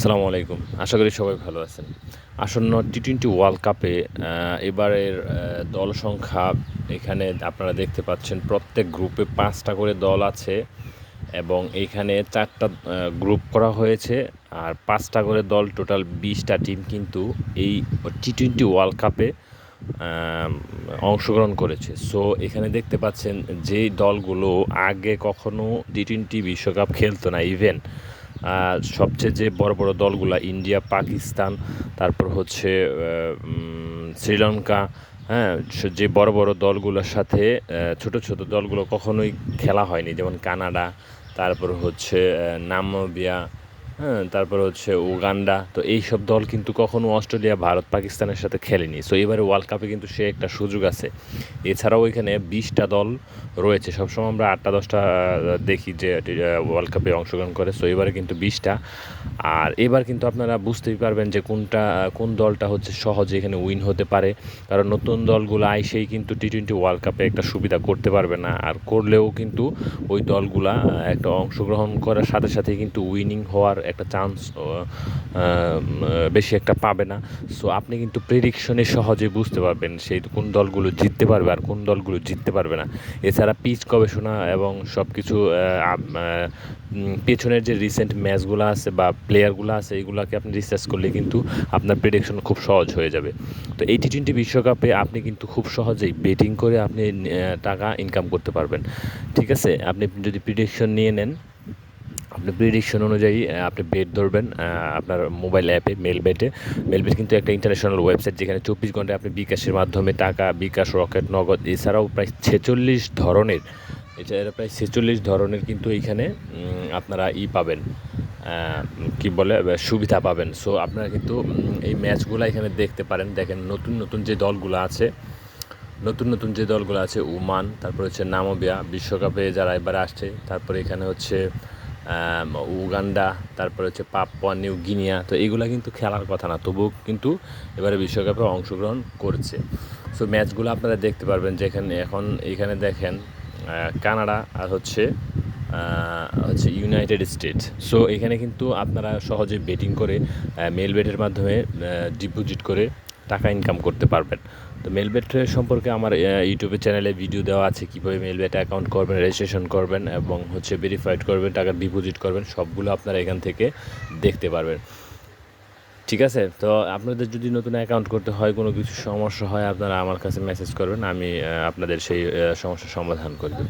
আসসালামু আলাইকুম। আশা করি সবাই ভালো আছেন। আসন্ন টি-টোয়েন্টি ওয়ার্ল্ড কাপে এবারের দল সংখ্যা এখানে আপনারা দেখতে পাচ্ছেন প্রত্যেক গ্রুপে ৫ টা করে দল আছে এবং এইখানে ৪ টা গ্রুপ করা হয়েছে। আর ৫ টা করে দল টোটাল ২০ টা টিম কিন্তু এই টি-টোয়েন্টি ওয়ার্ল্ড কাপে অংশগ্রহণ করেছে। সো এখানে দেখতে পাচ্ছেন যেই দলগুলো আগে কখনো টি-টোয়েন্টি বিশ্বকাপ খেলতো না ইভেন সবচেয়ে যে বড় বড় দলগুলা ইন্ডিয়া, পাকিস্তান, তারপর হচ্ছে শ্রীলঙ্কা, হ্যাঁ? যে বড় বড় দলগুলোর সাথে ছোট ছোট দলগুলো কখনোই খেলা হয়নি। যেমন কানাডা, তারপর হচ্ছে নামিবিয়া, হ্যাঁ? তারপর হচ্ছে উগান্ডা। তো এইসব দল কিন্তু কখনো অস্ট্রেলিয়া, ভারত, পাকিস্তানের সাথে খেলেনি। সো এবারে ওয়ার্ল্ড কাপে কিন্তু সে একটা সুযোগ আছে। এছাড়াও এখানে ২০ টা দল রয়েছে। সবসময় আমরা ৮ টা ১০ টা দেখি যে ওয়ার্ল্ড কাপে অংশগ্রহণ করে। সো এবারে কিন্তু ২০ টা। আর এবার কিন্তু আপনারা বুঝতেই পারবেন যে কোন দলটা হচ্ছে সহজে এখানে উইন হতে পারে। কারণ নতুন দলগুলো আইসেই কিন্তু টি-টোয়েন্টি ওয়ার্ল্ড কাপে একটা সুবিধা করতে পারবে না। আর করলেও কিন্তু ওই দলগুলা একটা অংশগ্রহণ করার সাথে সাথেই কিন্তু উইনিং হওয়ার একটা চান্স বেশি একটা পাবে না। সো আপনি কিন্তু প্রেডিকশনে সহজে বুঝতে পারবেন সেই কোন দলগুলো জিততে পারবে আর কোন দলগুলো জিততে পারবে না। এছাড়া পিচ গবেষণা এবং সব কিছু পেছনের যে রিসেন্ট ম্যাচগুলো আছে বা প্লেয়ারগুলো আছে এইগুলোকে আপনি রিসার্চ করলে কিন্তু আপনার প্রেডিকশন খুব সহজ হয়ে যাবে। তো এই টি-টোয়েন্টি বিশ্বকাপে আপনি কিন্তু খুব সহজেই বেটিং করে আপনি টাকা ইনকাম করতে পারবেন। ঠিক আছে? আপনি যদি প্রেডিকশন নিয়ে নেন, আপনি প্রেডিকশন অনুযায়ী আপনি বেট ধরবেন আপনার মোবাইল অ্যাপে মেলবেট কিন্তু একটা ইন্টারন্যাশনাল ওয়েবসাইট যেখানে ২৪ ঘন্টায় আপনি বিকাশের মাধ্যমে টাকা বিকাশ, রকেট, নগদ এছাড়াও প্রায় ৪৬ ধরনের এছাড়া প্রায় ৪৬ ধরনের কিন্তু এইখানে আপনারা পাবেন, কি বলে সুবিধা পাবেন। সো আপনারা কিন্তু এই ম্যাচগুলো এখানে দেখতে পারেন। দেখেন নতুন যে দলগুলো আছে ওমান, তারপর হচ্ছে নামিবিয়া বিশ্বকাপে যারা এবারে আসছে, তারপরে এখানে হচ্ছে উগান্ডা, তারপরে হচ্ছে পাপুয়া নিউ গিনিয়া। তো এইগুলা কিন্তু খেলার কথা না, তবুও কিন্তু এবারে বিশ্বকাপে অংশগ্রহণ করছে। সো ম্যাচগুলো আপনারা দেখতে পারবেন যে এখানে দেখেন কানাডা আর হচ্ছে ইউনাইটেড স্টেটস। সো এখানে কিন্তু আপনারা সহজে বেটিং করে মেলবেটের মাধ্যমে ডিপোজিট করে টাকা ইনকাম করতে পারবেন। তো মেলবেট সম্পর্কে আমার ইউটিউবে চ্যানেলে ভিডিও দেওয়া আছে কীভাবে মেলবেট অ্যাকাউন্ট করবেন, রেজিস্ট্রেশন করবেন এবং হচ্ছে ভেরিফাইড করবেন, টাকা ডিপোজিট করবেন, সবগুলো আপনারা এখান থেকে দেখতে পারবেন। ঠিক আছে? তো আপনাদের যদি নতুন অ্যাকাউন্ট করতে হয়, কোনো কিছু সমস্যা হয়, আপনারা আমার কাছে মেসেজ করবেন, আমি আপনাদের সেই সমস্যার সমাধান করে দেব।